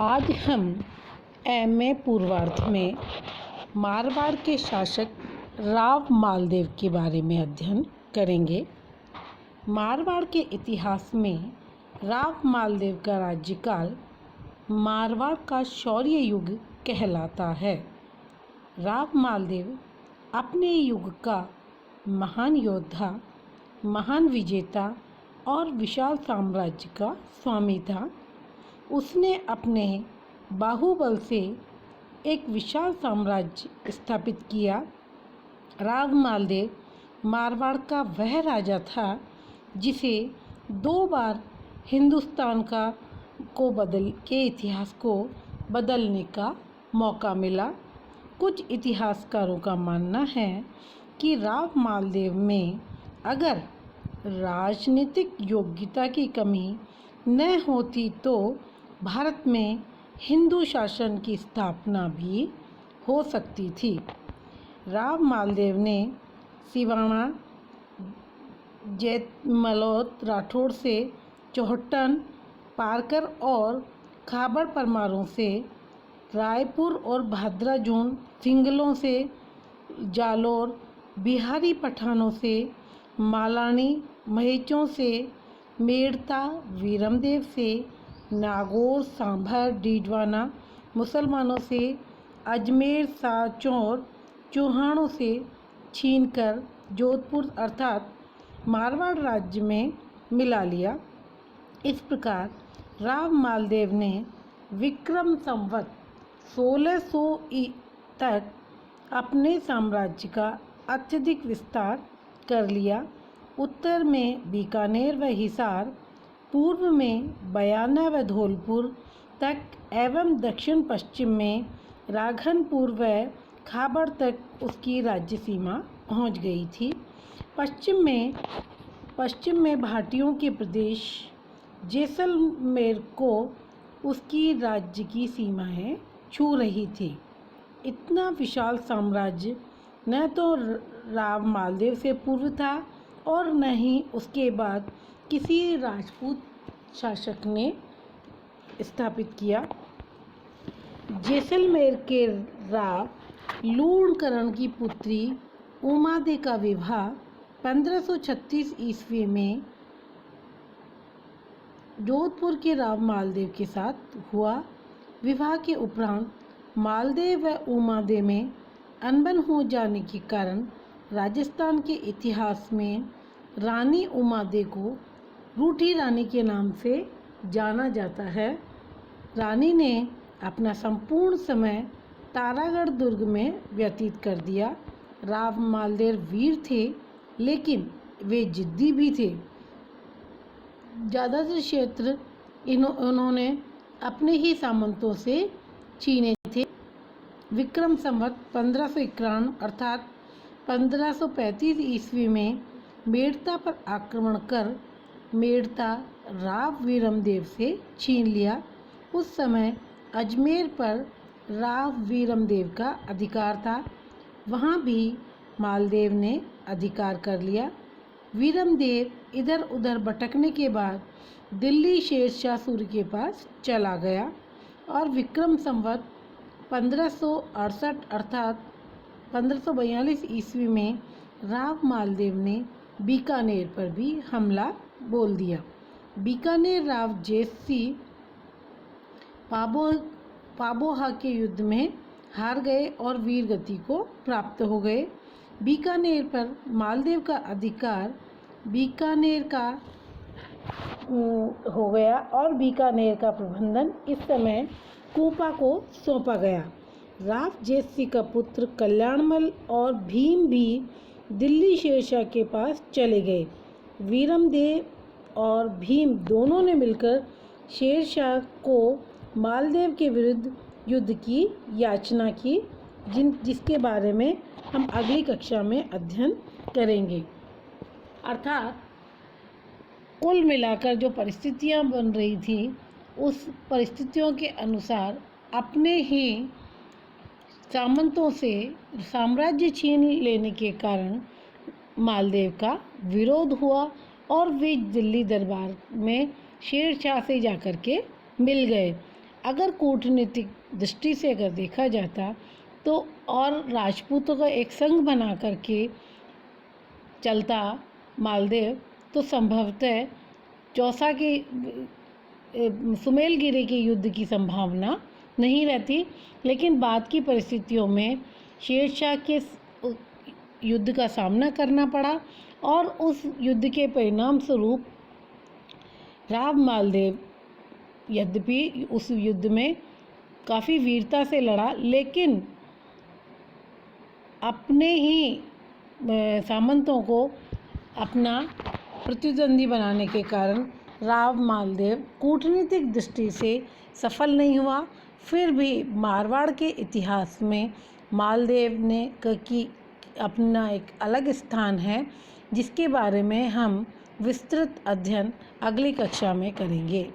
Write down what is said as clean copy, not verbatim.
आज हम एम.ए. पूर्वार्ध में मारवाड़ के शासक राव मालदेव के बारे में अध्ययन करेंगे। मारवाड़ के इतिहास में राव मालदेव का राज्यकाल मारवाड़ का शौर्य युग कहलाता है। राव मालदेव अपने युग का महान योद्धा, महान विजेता और विशाल साम्राज्य का स्वामी था। उसने अपने बाहुबल से एक विशाल साम्राज्य स्थापित किया। राव मालदेव मारवाड़ का वह राजा था जिसे 2 बार हिंदुस्तान के इतिहास को बदलने का मौका मिला। कुछ इतिहासकारों का मानना है कि राव मालदेव में अगर राजनीतिक योग्यता की कमी न होती तो भारत में हिंदू शासन की स्थापना भी हो सकती थी। राव मालदेव ने सिवाना, जैतमलोद, राठौड़ से चौहट्टन, पारकर और खाबर परमारों से, रायपुर और भाद्राजून सिंगलों से, जालोर बिहारी पठानों से, मालानी महेचों से, मेड़ता वीरमदेव से, नागौर सांभर डीडवाना मुसलमानों से, अजमेर सांचौर चौहानों से छीनकर जोधपुर अर्थात मारवाड़ राज्य में मिला लिया। इस प्रकार राव मालदेव ने विक्रम संवत 1600 तक अपने साम्राज्य का अत्यधिक विस्तार कर लिया। उत्तर में बीकानेर व हिसार, पूर्व में बयाना व धौलपुर तक एवं दक्षिण पश्चिम में राघनपुर व खाबर तक उसकी राज्य सीमा पहुंच गई थी। पश्चिम में भाटियों के प्रदेश जैसलमेर को उसकी राज्य की सीमाएं छू रही थी। इतना विशाल साम्राज्य न तो राव मालदेव से पूर्व था और न ही उसके बाद किसी राजपूत शासक ने स्थापित किया। जैसलमेर के राव लूणकरण की पुत्री उमादे का विवाह 1536 ईस्वी में जोधपुर के राव मालदेव के साथ हुआ। विवाह के उपरांत मालदेव व उमादे में अनबन हो जाने के कारण राजस्थान के इतिहास में रानी उमादे को रूठी रानी के नाम से जाना जाता है। रानी ने अपना संपूर्ण समय तारागढ़ दुर्ग में व्यतीत कर दिया। राव मालदेव वीर थे लेकिन वे जिद्दी भी थे। ज़्यादातर क्षेत्र उन्होंने अपने ही सामंतों से छीने थे। विक्रम संवत 1551 अर्थात 1535 ईस्वी में मेड़ता पर आक्रमण कर मेड़ता राव वीरमदेव से छीन लिया। उस समय अजमेर पर राव वीरमदेव का अधिकार था। वहाँ भी मालदेव ने अधिकार कर लिया। वीरमदेव इधर उधर भटकने के बाद दिल्ली शेरशाह सूरी के पास चला गया और विक्रम संवत 1568 अर्थात 1542 ईस्वी में राव मालदेव ने बीकानेर पर भी हमला बोल दिया। बीकानेर राव जैसी पाबोहा के युद्ध में हार गए और वीर गति को प्राप्त हो गए। बीकानेर पर मालदेव का अधिकार बीकानेर का हो गया और बीकानेर का प्रबंधन इस समय कुपा को सौंपा गया। राव जैसी का पुत्र कल्याणमल और भीम भी दिल्ली शेरशाह के पास चले गए। वीरमदेव और भीम दोनों ने मिलकर शेरशाह को मालदेव के विरुद्ध युद्ध की याचना की, जिसके बारे में हम अगली कक्षा में अध्ययन करेंगे। अर्थात कुल मिलाकर जो परिस्थितियां बन रही थी उस परिस्थितियों के अनुसार अपने ही सामंतों से साम्राज्य छीन लेने के कारण मालदेव का विरोध हुआ और वे दिल्ली दरबार में शेरशाह से जाकर के मिल गए अगर कूटनीतिक दृष्टि से अगर देखा जाता तो और राजपूतों का एक संघ बना करके चलता मालदेव तो संभवतः चौसा के सुमेलगिरी के युद्ध की संभावना नहीं रहती। लेकिन बाद की परिस्थितियों में शेरशाह के युद्ध का सामना करना पड़ा और उस युद्ध के परिणाम स्वरूप राव मालदेव यद्यपि उस युद्ध में काफ़ी वीरता से लड़ा, लेकिन अपने ही सामंतों को अपना प्रतिद्वंदी बनाने के कारण राव मालदेव कूटनीतिक दृष्टि से सफल नहीं हुआ। फिर भी मारवाड़ के इतिहास में मालदेव ने की अपना एक अलग स्थान है, जिसके बारे में हम विस्तृत अध्ययन अगली कक्षा में करेंगे।